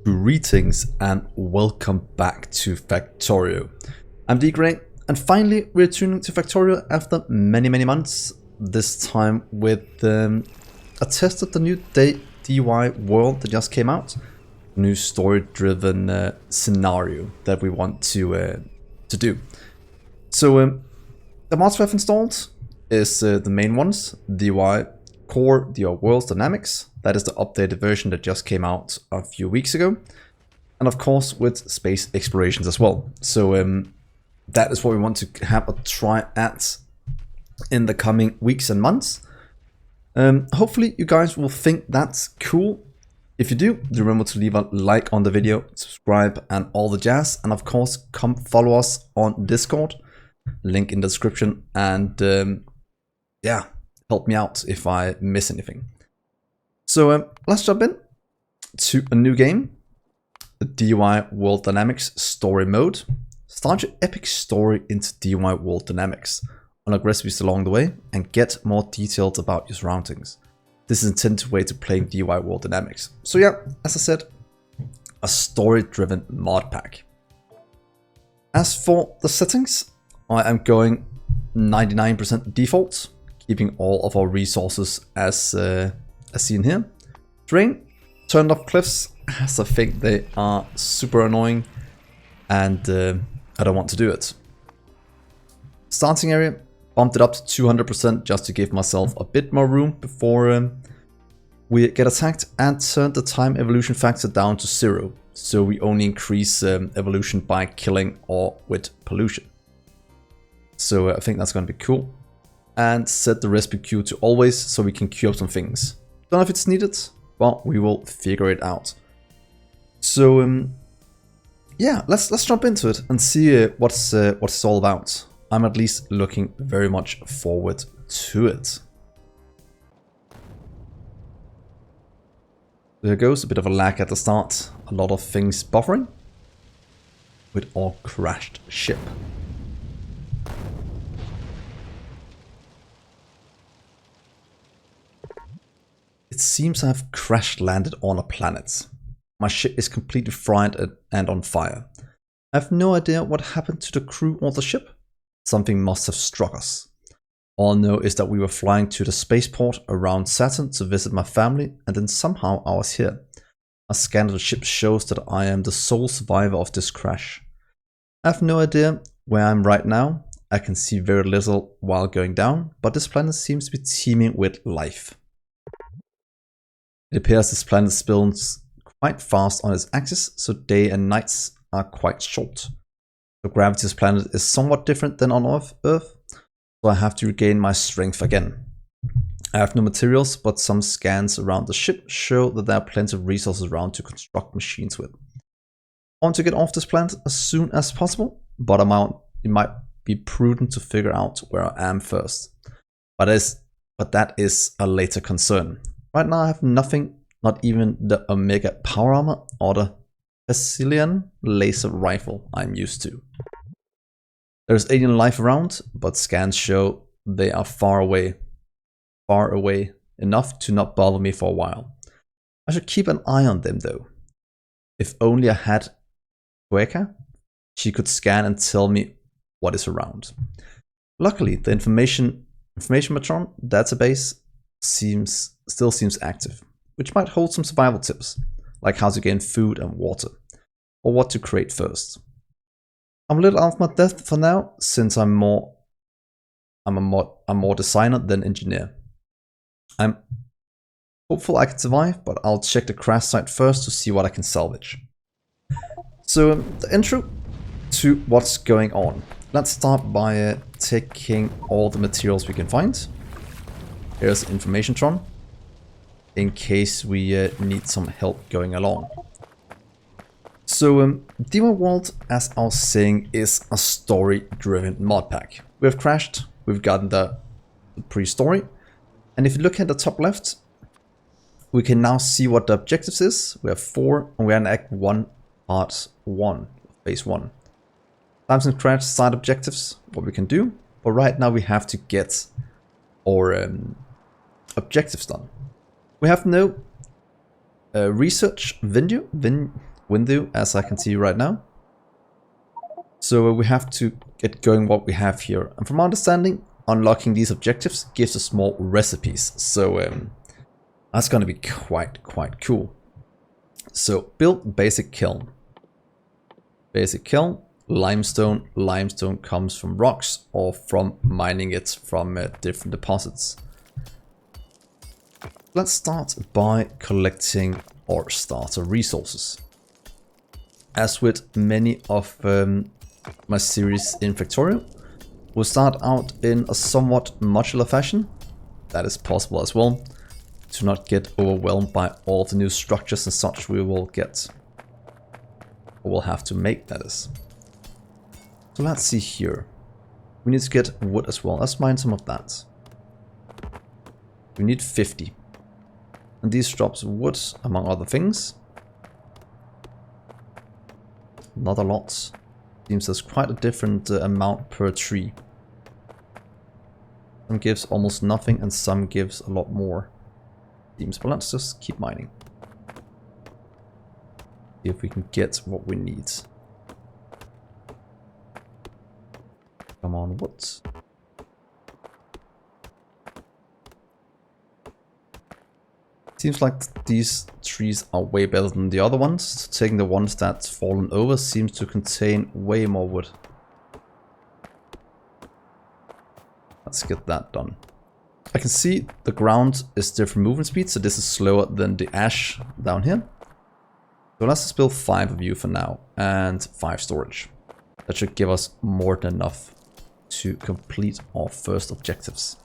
Greetings and welcome back to Factorio. I'm Dgray, and finally we're tuning to Factorio after many months, this time with a test of the new DyWorld that just came out. New story-driven scenario that we want to do. So the mods we have installed is the main ones, DyWorld-Dynamics. That is the updated version that just came out a few weeks ago. And of course with space explorations as well. So that is what we want to have a try at in the coming weeks and months. Hopefully you guys will think that's cool. If you do, remember to leave a like on the video, subscribe and all the jazz. And of course, come follow us on Discord, link in the description. And yeah, help me out if I miss anything. So let's jump in to a new game, the DyWorld-Dynamics story mode. Start your epic story into DyWorld-Dynamics. Unlock recipes along the way and get more details about your surroundings. This is intended way to play DyWorld-Dynamics. So yeah, as I said, a story-driven mod pack. As for the settings, I am going 99% default, keeping all of our resources as seen here. Terrain, turned off cliffs, as I think they are super annoying and I don't want to do it. Starting area, bumped it up to 200% just to give myself a bit more room before we get attacked, and turned the time evolution factor down to 0. So we only increase evolution by killing or with pollution. So I think that's going to be cool. And set the recipe queue to always so we can queue up some things. Don't know if it's needed, but we will figure it out. So yeah, let's jump into it and see what it's all about. I'm at least looking very much forward to it. There goes a bit of a lag at the start. A lot of things buffering with our crashed ship. It seems I have crash landed on a planet. My ship is completely fried and on fire. I have no idea what happened to the crew or the ship. Something must have struck us. All I know is that we were flying to the spaceport around Saturn to visit my family, and then somehow I was here. A scan of the ship shows that I am the sole survivor of this crash. I have no idea where I am right now. I can see very little while going down, but this planet seems to be teeming with life. It appears this planet spins quite fast on its axis, so day and nights are quite short. The gravity of this planet is somewhat different than on Earth, so I have to regain my strength again. I have no materials, but some scans around the ship show that there are plenty of resources around to construct machines with. I want to get off this planet as soon as possible, but it might be prudent to figure out where I am first. But that is a later concern. Right now I have nothing, not even the Omega power armor or the Factorio laser rifle I'm used to. There's alien life around, but scans show they are far away enough to not bother me for a while. I should keep an eye on them though. If only I had Queka, she could scan and tell me what is around. Luckily, the information matron database still seems active, which might hold some survival tips, like how to gain food and water, or what to create first. I'm a little out of my depth for now, since I'm more designer than engineer. I'm hopeful I can survive, but I'll check the crash site first to see what I can salvage. So the intro to what's going on. Let's start by taking all the materials we can find. Here's the information tron, in case we need some help going along. So DyWorld, as I was saying, is a story-driven mod pack. We have crashed, we've gotten the pre-story, and if you look at the top left, we can now see what the objectives is. We have 4, and we are in Act 1, Part 1, Phase 1. Times and crash side objectives, what we can do, but right now we have to get our objectives done. We have no research venue. window, as I can see right now. So we have to get going what we have here. And from my understanding, unlocking these objectives gives us more recipes. So that's going to be quite cool. So build basic kiln. Basic kiln, limestone. Limestone comes from rocks or from mining it from different deposits. Let's start by collecting ore starter resources. As with many of my series in Factorio, we'll start out in a somewhat modular fashion. That is possible as well, to not get overwhelmed by all the new structures and such we will get. Or we'll have to make, that is. So let's see here. We need to get wood as well. Let's mine some of that. We need 50. And these drops wood, among other things. Not a lot. Seems there's quite a different amount per tree. Some gives almost nothing and some gives a lot more. Seems, but let's just keep mining. See if we can get what we need. Come on, what? Seems like these trees are way better than the other ones. So taking the ones that's fallen over seems to contain way more wood. Let's get that done. I can see the ground is different movement speed, so this is slower than the ash down here. So let's just build 5 of you for now and 5 storage. That should give us more than enough to complete our first objectives.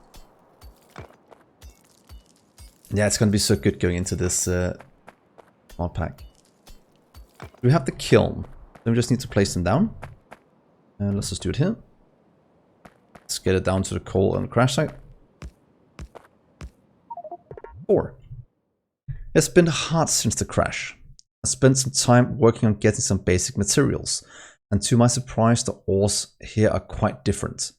Yeah, it's going to be so good going into this mod pack. We have the kiln. Then we just need to place them down. And let's just do it here. Let's get it down to the coal and the crash site. 4. It's been hard since the crash. I spent some time working on getting some basic materials. And to my surprise, the ores here are quite different.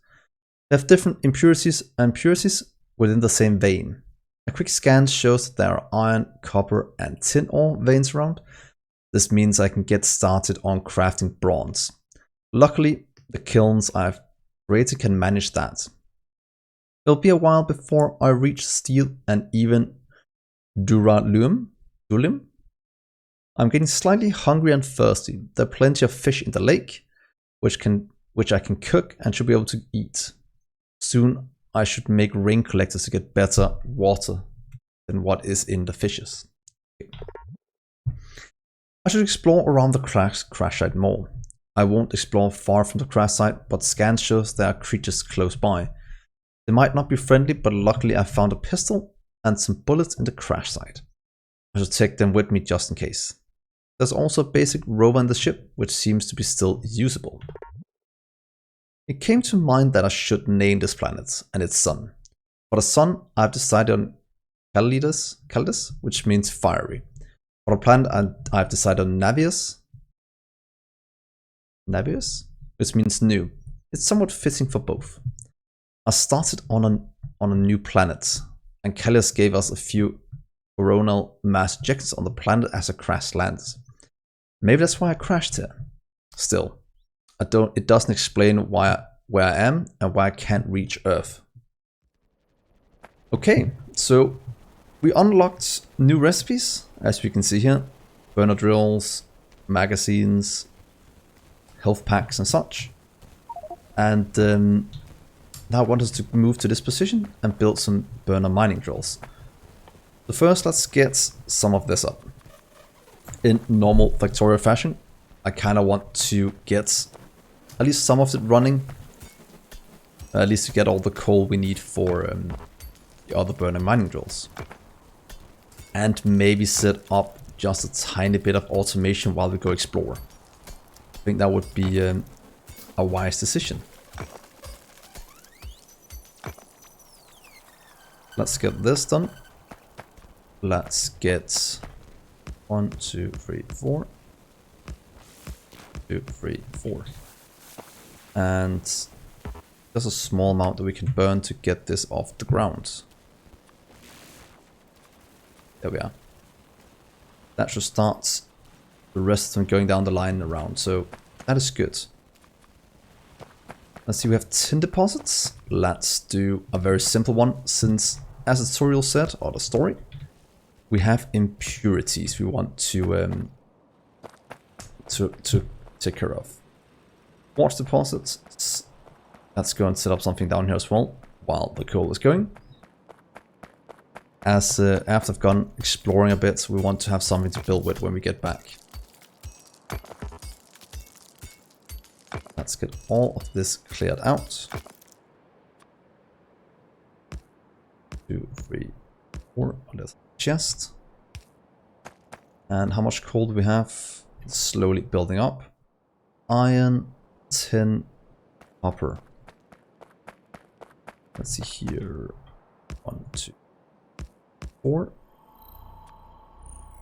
They have different impurities and purities within the same vein. A quick scan shows that there are iron, copper and tin ore veins around. This means I can get started on crafting bronze. Luckily, the kilns I've created can manage that. It'll be a while before I reach steel and even dulim. I'm getting slightly hungry and thirsty. There are plenty of fish in the lake, which I can cook and should be able to eat. Soon I should make rain collectors to get better water than what is in the fishes. I should explore around the crash site more. I won't explore far from the crash site, but scan shows there are creatures close by. They might not be friendly, but luckily I found a pistol and some bullets in the crash site. I should take them with me just in case. There's also a basic rover in the ship, which seems to be still usable. It came to mind that I should name this planet and its sun. For the sun, I've decided on Calidus, which means fiery. For the planet, I've decided on Navius, which means new. It's somewhat fitting for both. I started on a new planet, and Calidus gave us a few coronal mass ejections on the planet as a crash landed. Maybe that's why I crashed here. Still, it doesn't explain where I am and why I can't reach Earth. Okay, so we unlocked new recipes, as we can see here. Burner drills, magazines, health packs and such. And now I want us to move to this position and build some burner mining drills. So first let's get some of this up. In normal Factorio fashion, I kind of want to get at least some of it running. At least to get all the coal we need for the other burner mining drills. And maybe set up just a tiny bit of automation while we go explore. I think that would be a wise decision. Let's get this done. Let's get 1, 2, 3, 4. 2, 3, 4. And just a small amount that we can burn to get this off the ground. There we are. That should start The rest of them going down the line around, so that is good. Let's see, we have tin deposits. Let's do a very simple one, since as the tutorial said, or the story, we have impurities we want to take care of. Quartz deposits. Let's go and set up something down here as well, while the coal is going. As after I've gone exploring a bit, we want to have something to build with when we get back. Let's get all of this cleared out. 2, 3, 4 on this chest. And how much coal do we have? It's slowly building up. Iron, tin, copper. Let's see here. 1, 2, 4.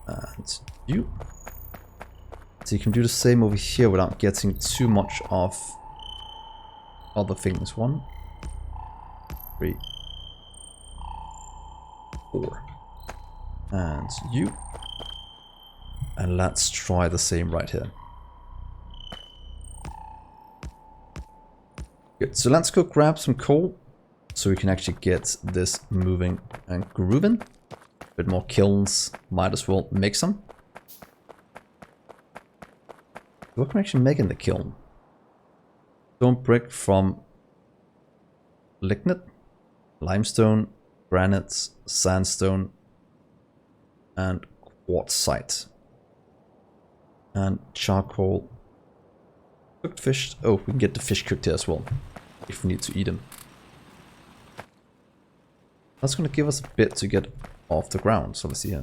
And you. So you can do the same over here without getting too much of other things. 1, 3, 4. And you. And let's try the same right here. Good, so let's go grab some coal so we can actually get this moving and grooving. A bit more kilns, might as well make some. What can we actually make in the kiln? Stone brick from lignite, limestone, granite, sandstone, and quartzite. And charcoal. Cooked fish. Oh, we can get the fish cooked here as well, if we need to eat them. That's going to give us a bit to get off the ground, so let's see here.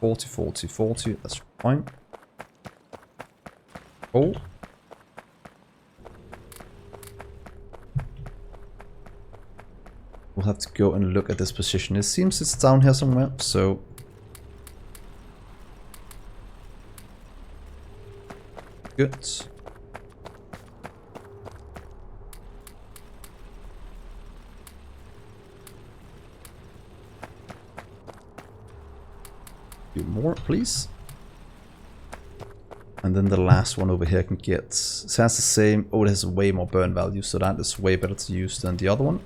40, 40, 40, that's fine. Oh. We'll have to go and look at this position. It seems it's down here somewhere, so... Good. More, please. And then the last one over here can get... It has the same... Oh, it has way more burn value, so that is way better to use than the other one.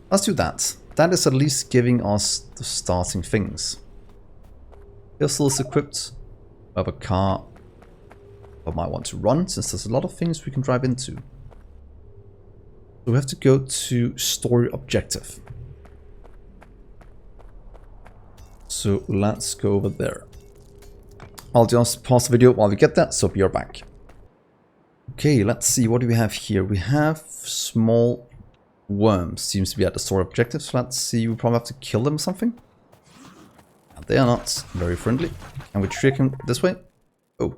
Let's do that. That is at least giving us the starting things. Pistol is equipped. We have a car. I might want to run, since there's a lot of things we can drive into. So we have to go to story objective. So let's go over there. I'll just pause the video while we get that, so be right back. Okay, let's see, what do we have here? We have small worms, seems to be at the story objective. So let's see, we probably have to kill them or something. And they are not very friendly. Can we trick them this way? Oh.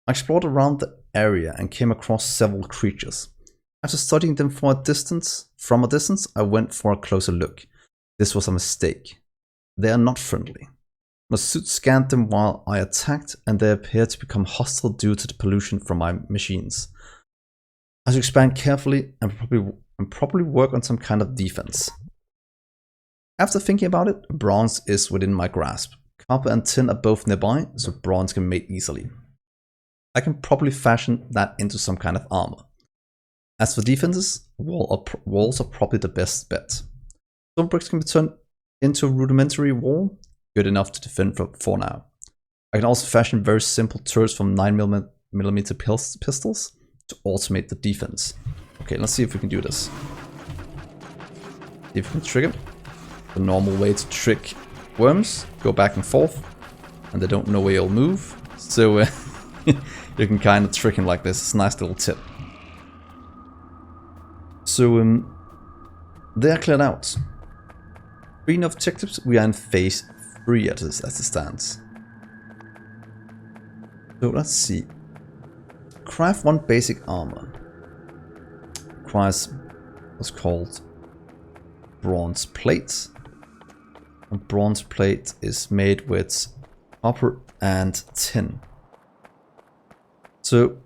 I explored around the area and came across several creatures. After studying them from a distance, I went for a closer look. This was a mistake. They are not friendly. My suit scanned them while I attacked, and they appear to become hostile due to the pollution from my machines. I should expand carefully and probably work on some kind of defense. After thinking about it, bronze is within my grasp. Copper and tin are both nearby, so bronze can be made easily. I can probably fashion that into some kind of armor. As for defenses, walls are probably the best bet. Stone bricks can be turned into a rudimentary wall, good enough to defend for now. I can also fashion very simple turrets from 9mm pistols to automate the defense. Okay, let's see if we can do this. See if we can trigger. The normal way to trick worms, go back and forth, and they don't know where you'll move. So you can kind of trick them like this. It's a nice little tip. So they are cleared out. 3 enough objectives, we are in phase 3 as it stands. So let's see. Craft 1 basic armor. Requires what's called bronze plate. A bronze plate is made with copper and tin. So,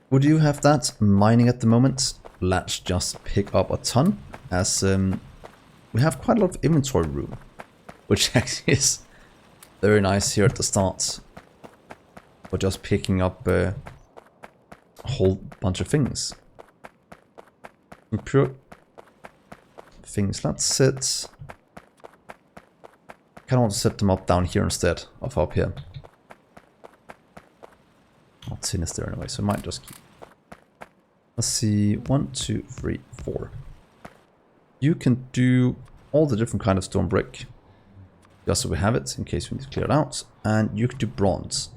would you have that mining at the moment? Let's just pick up a ton, as we have quite a lot of inventory room. which actually is very nice here at the start. For just picking up a whole bunch of things. Pure things. Let's set. I kind of want to set them up down here instead of up here. Not sinister anyway, so I might just keep. Let's see. 1, 2, 3, 4. You can do all the different kind of stone brick. Just so we have it in case we need to clear it out. And you can do bronze.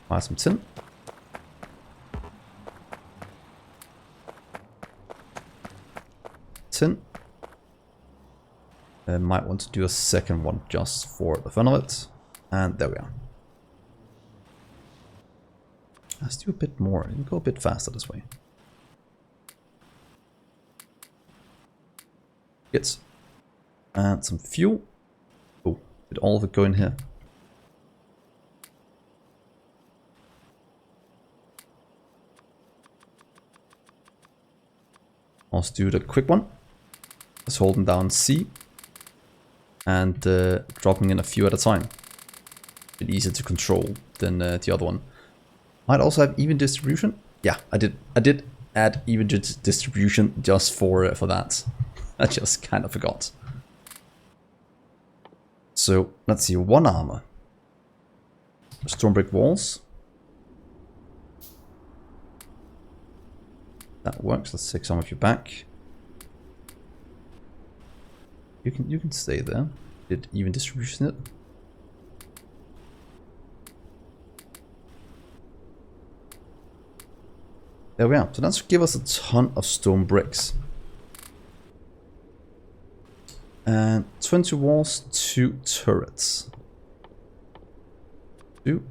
Buy some tin. Tin. I might want to do a second one just for the fun of it. And there we are. Let's do a bit more. You can go a bit faster this way. Good. And some fuel. Oh, did all of it go in here? Let's do the quick one. Just holding down C and dropping in a few at a time. A bit easier to control than the other one. Might also have even distribution. Yeah, I did add even distribution just for that. I just kind of forgot. So let's see, 1 armor. Stone brick walls. That works. Let's take some of you back. You can stay there. Did even distribution it? There we are. So that's give us a ton of stone bricks. And 20 walls, 2 turrets. 2.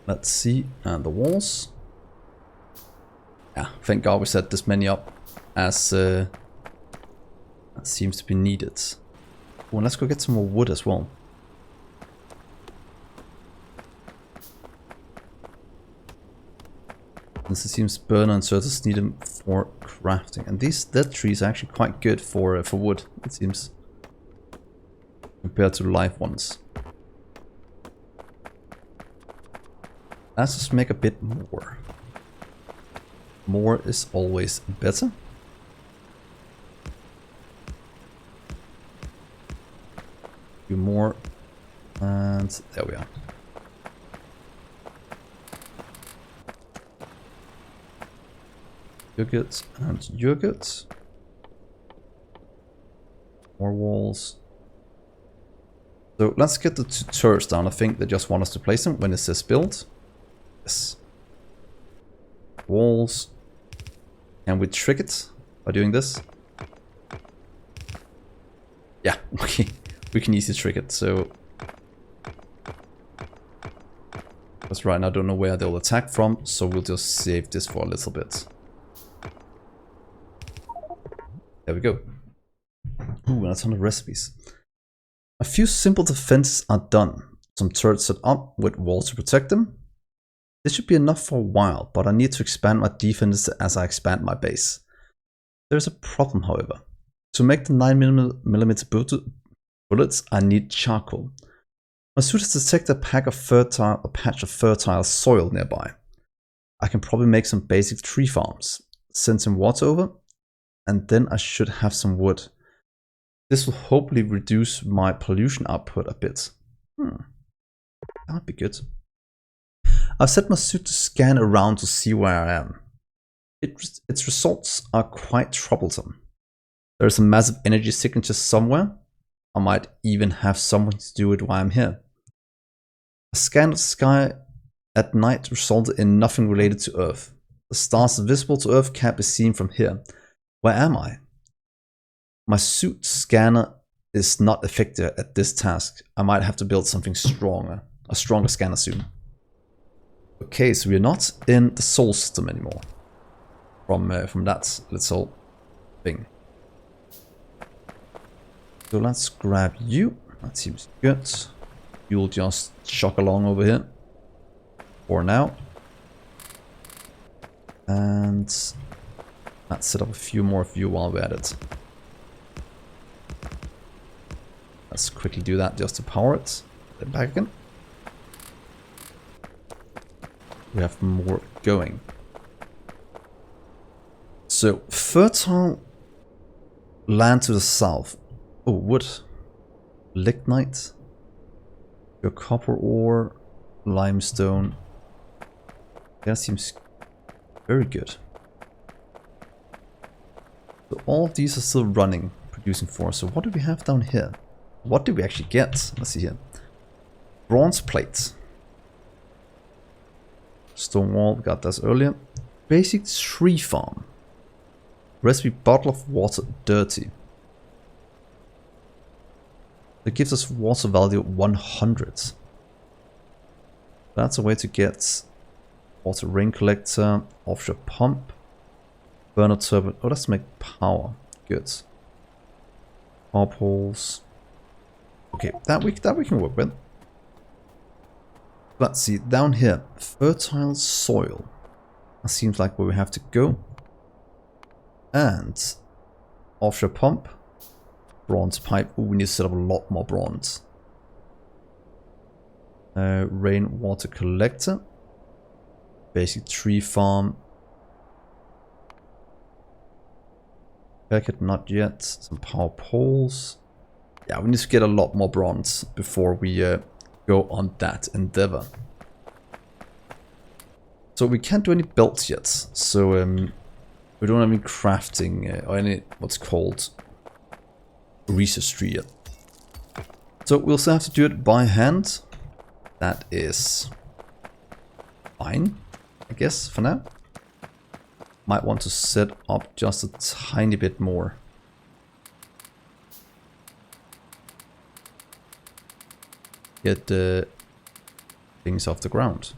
Let's see. And the walls. Yeah, thank God we set this many up as that seems to be needed. Oh, and let's go get some more wood as well. Since it seems burner and certus need them for crafting. And these dead trees are actually quite good for wood, it seems. Compared to live ones. Let's just make a bit more. More is always better. Do more. And there we are. Yogurt and yogurt. More walls. So let's get the 2 turrets down. I think they just want us to place them when it says build. Yes. Walls. Can we trick it by doing this? Yeah, okay. We can easily trick it, so... That's right, I don't know where they'll attack from, so we'll just save this for a little bit. There we go. Ooh, and a ton of recipes. A few simple defenses are done. Some turrets set up with walls to protect them. This should be enough for a while, but I need to expand my defenses as I expand my base. There's a problem, however. To make the 9mm bullets, I need charcoal. My suit has detected a patch of fertile soil nearby. I can probably make some basic tree farms, send some water over, and then I should have some wood. This will hopefully reduce my pollution output a bit. That would be good. I've set my suit to scan around to see where I am. Its results are quite troublesome. There's a massive energy signature somewhere. I might even have someone to do it while I'm here. A scan of the sky at night resulted in nothing related to Earth. The stars visible to Earth can't be seen from here. Where am I? My suit scanner is not effective at this task. I might have to build something stronger. A stronger scanner soon. Okay, so we're not in the Sol system anymore. From that little thing. So let's grab you. That seems good. You'll just shock along over here. For now. And Let's set up a few more of you while we're at it. Let's quickly do that just to power it. Then back again. We have more going. So, fertile land to the south. Oh, wood. Lignite. Your copper ore. Limestone. That seems very good. So all of these are still running, producing for us. So what do we have down here? What did we actually get? Let's see here. Bronze plates. Stone wall, got this earlier. Basic tree farm. Recipe bottle of water dirty. That gives us water value 100. That's a way to get water rain collector, offshore pump, burner turbine. Oh, let's make power. Good. Power poles. Okay, that we can work with. Let's see, down here, fertile soil. That seems like where we have to go. And offshore pump, bronze pipe. Oh, we need to set up a lot more bronze. Rainwater collector, basic tree farm. Packet, not yet. Some power poles. Yeah, we need to get a lot more bronze before we go on that endeavor. So we can't do any belts yet. So we don't have any crafting or any what's called research tree yet. So we'll still have to do it by hand. That is fine, I guess, for now. Might want to set up just a tiny bit more. Get the things off the ground.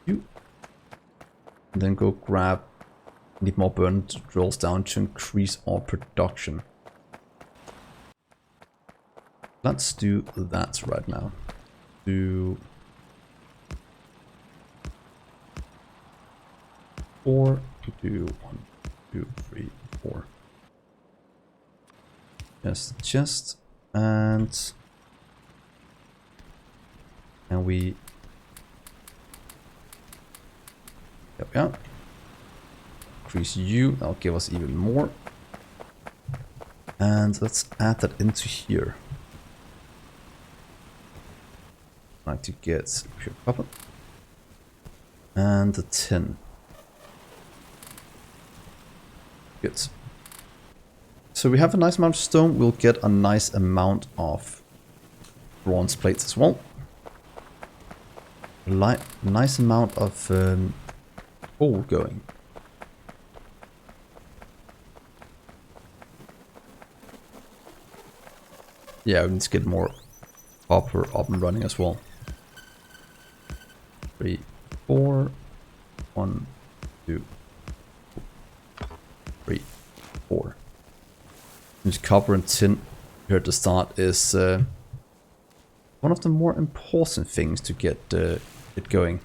And then go grab. Need more burn drills down to increase our production. Let's do that right now. Do 4. Do 1, 2, 3, 4. Yes, chest and we. There we are. Increase you, that'll give us even more. And let's add that into here. Like to get pure copper. And the tin. Good. So we have a nice amount of stone, we'll get a nice amount of bronze plates as well. Nice amount of coal going. Yeah, we need to get more copper up and running as well. 3, 4, 1, 2, 3, 4. Use copper and tin here at the start is one of the more important things to get it going.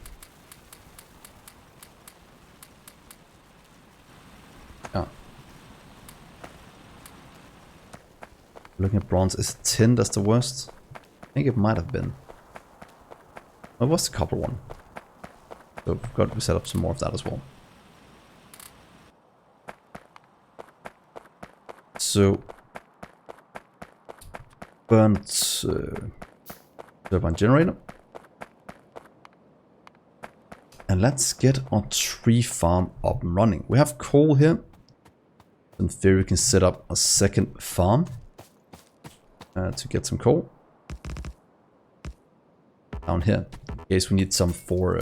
Looking at bronze, is tin that's the worst? I think it might have been. It was the copper one. So we've got to set up some more of that as well. So burnt turbine generator. And let's get our tree farm up and running. We have coal here. In theory we can set up a second farm. To get some coal down here in case we need some for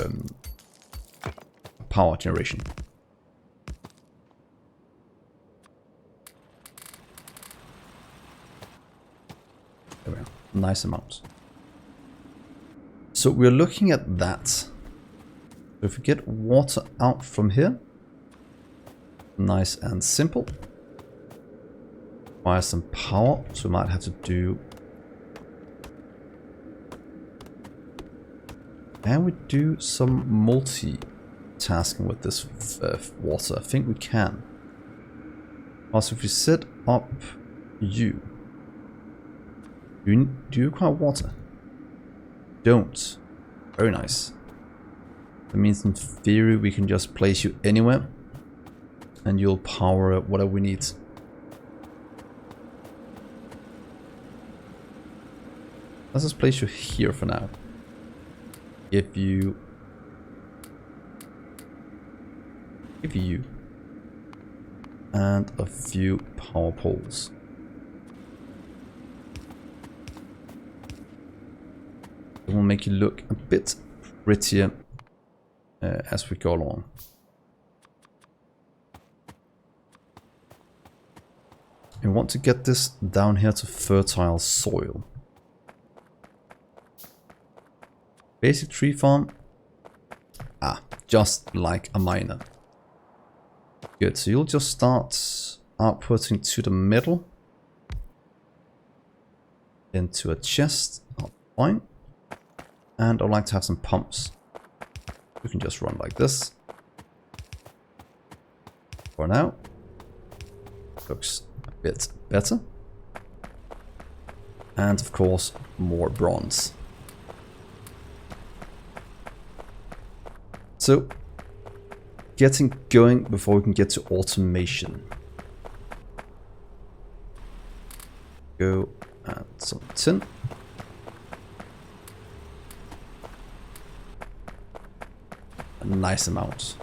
power generation. There we are, nice amounts. So we're looking at that. So if we get water out from here, nice and simple. Require some power, so we might have to do Can we do some multitasking with this water? I think we can. Also, if we set up you, do you require water? Don't. Very nice. That means in theory we can just place you anywhere and you'll power whatever we need. Let's just place you here for now. Give you and a few power poles. It will make you look a bit prettier as we go along. We want to get this down here to fertile soil. Basic tree farm. Just like a miner. Good, so you'll just start outputting to the middle. Into a chest. Fine. And I'd like to have some pumps. We can just run like this. For now. Looks a bit better. And of course, more bronze. So, getting going before we can get to automation. Go and some tin. A nice amount.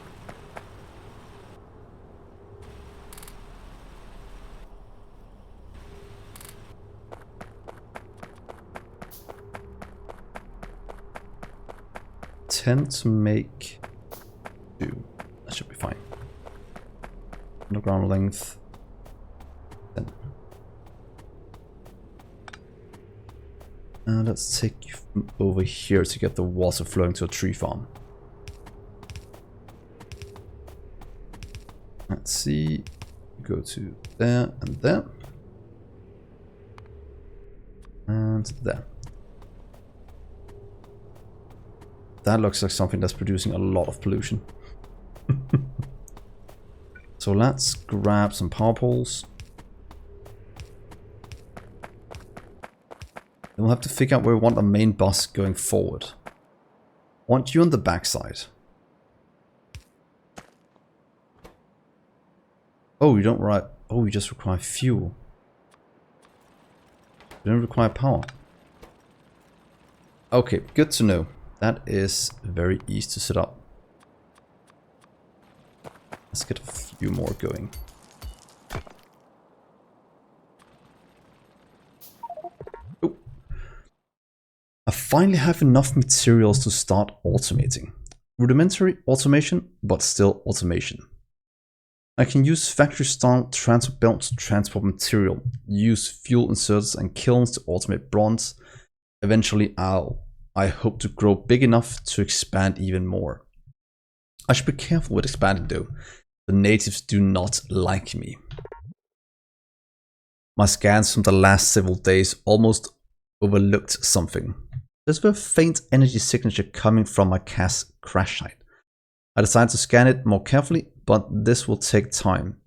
Tend to make two. That should be fine. Underground length 10. And let's take you from over here to get the water flowing to a tree farm. Let's see. Go to there and there. And there. That looks like something that's producing a lot of pollution. So let's grab some power poles. Then we'll have to figure out where we want the main bus going forward. I want you on the backside. Oh, you don't require. Oh, you just require fuel. You don't require power. Okay, good to know. That is very easy to set up. Let's get a few more going. Oh. I finally have enough materials to start automating. Rudimentary automation, but still automation. I can use factory-style transport belts to transport material, use fuel inserters and kilns to automate bronze. Eventually I hope to grow big enough to expand even more. I should be careful with expanding though. The natives do not like me. My scans from the last several days almost overlooked something. There's a faint energy signature coming from my crash site. I decided to scan it more carefully, but this will take time.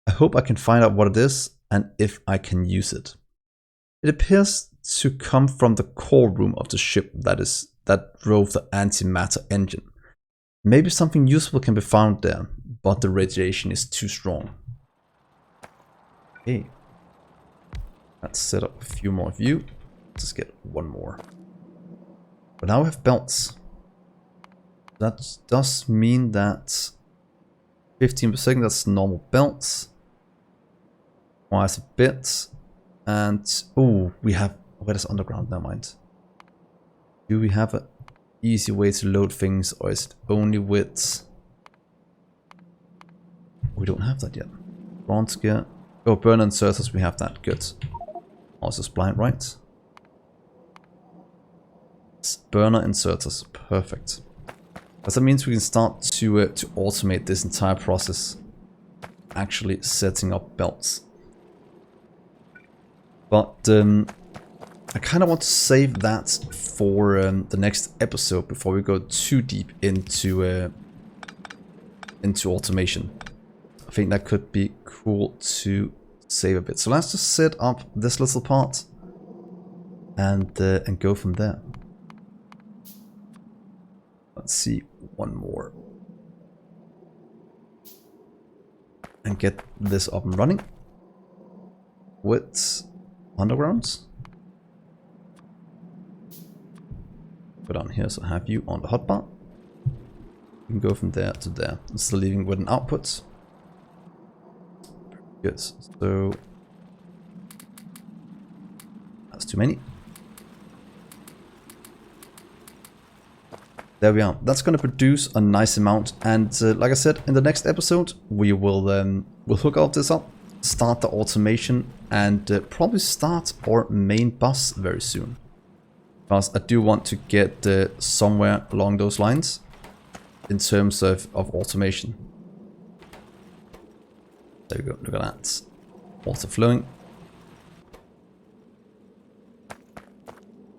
I hope I can find out what it is and if I can use it. It appears to come from the core room of the ship that drove the antimatter engine. Maybe something useful can be found there, but the radiation is too strong. Okay. Let's set up a few more of you. Let's get one more. But now we have belts. That does mean that 15%, that's normal belts. Requires a bit. And, oh, we have, where is underground? Never mind. Do we have an easy way to load things, or is it only with... We don't have that yet. Bronze gear. Oh, burner inserters, we have that. Good. Also blind, right? Burner inserters. Perfect. That means we can start to automate this entire process. Actually setting up belts. But I kind of want to save that for the next episode before we go too deep into automation. I think that could be cool to save a bit. So let's just set up this little part and go from there. Let's see, one more. And get this up and running with undergrounds. Go down here, so I have you on the hotbar. You can go from there to there. I'm still leaving with an output. Good. So that's too many. There we are. That's going to produce a nice amount, and like I said, in the next episode we will we'll hook all this up, start the automation, and probably start our main bus very soon. Because I do want to get somewhere along those lines in terms of automation. There we go. Look at that. Water flowing.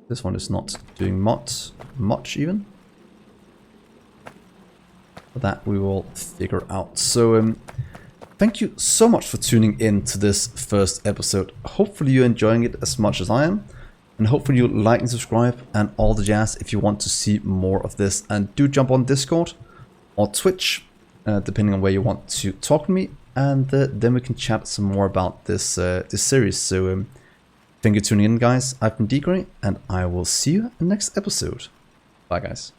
This one is not doing much even. That we will figure out. So thank you so much for tuning in to this first episode. Hopefully you're enjoying it as much as I am, and hopefully you like and subscribe and all the jazz if you want to see more of this. And do jump on Discord or Twitch, depending on where you want to talk to me, and then we can chat some more about this this series. So thank you for tuning in, guys. I've been Dgray, and I will see you in the next episode. Bye, guys.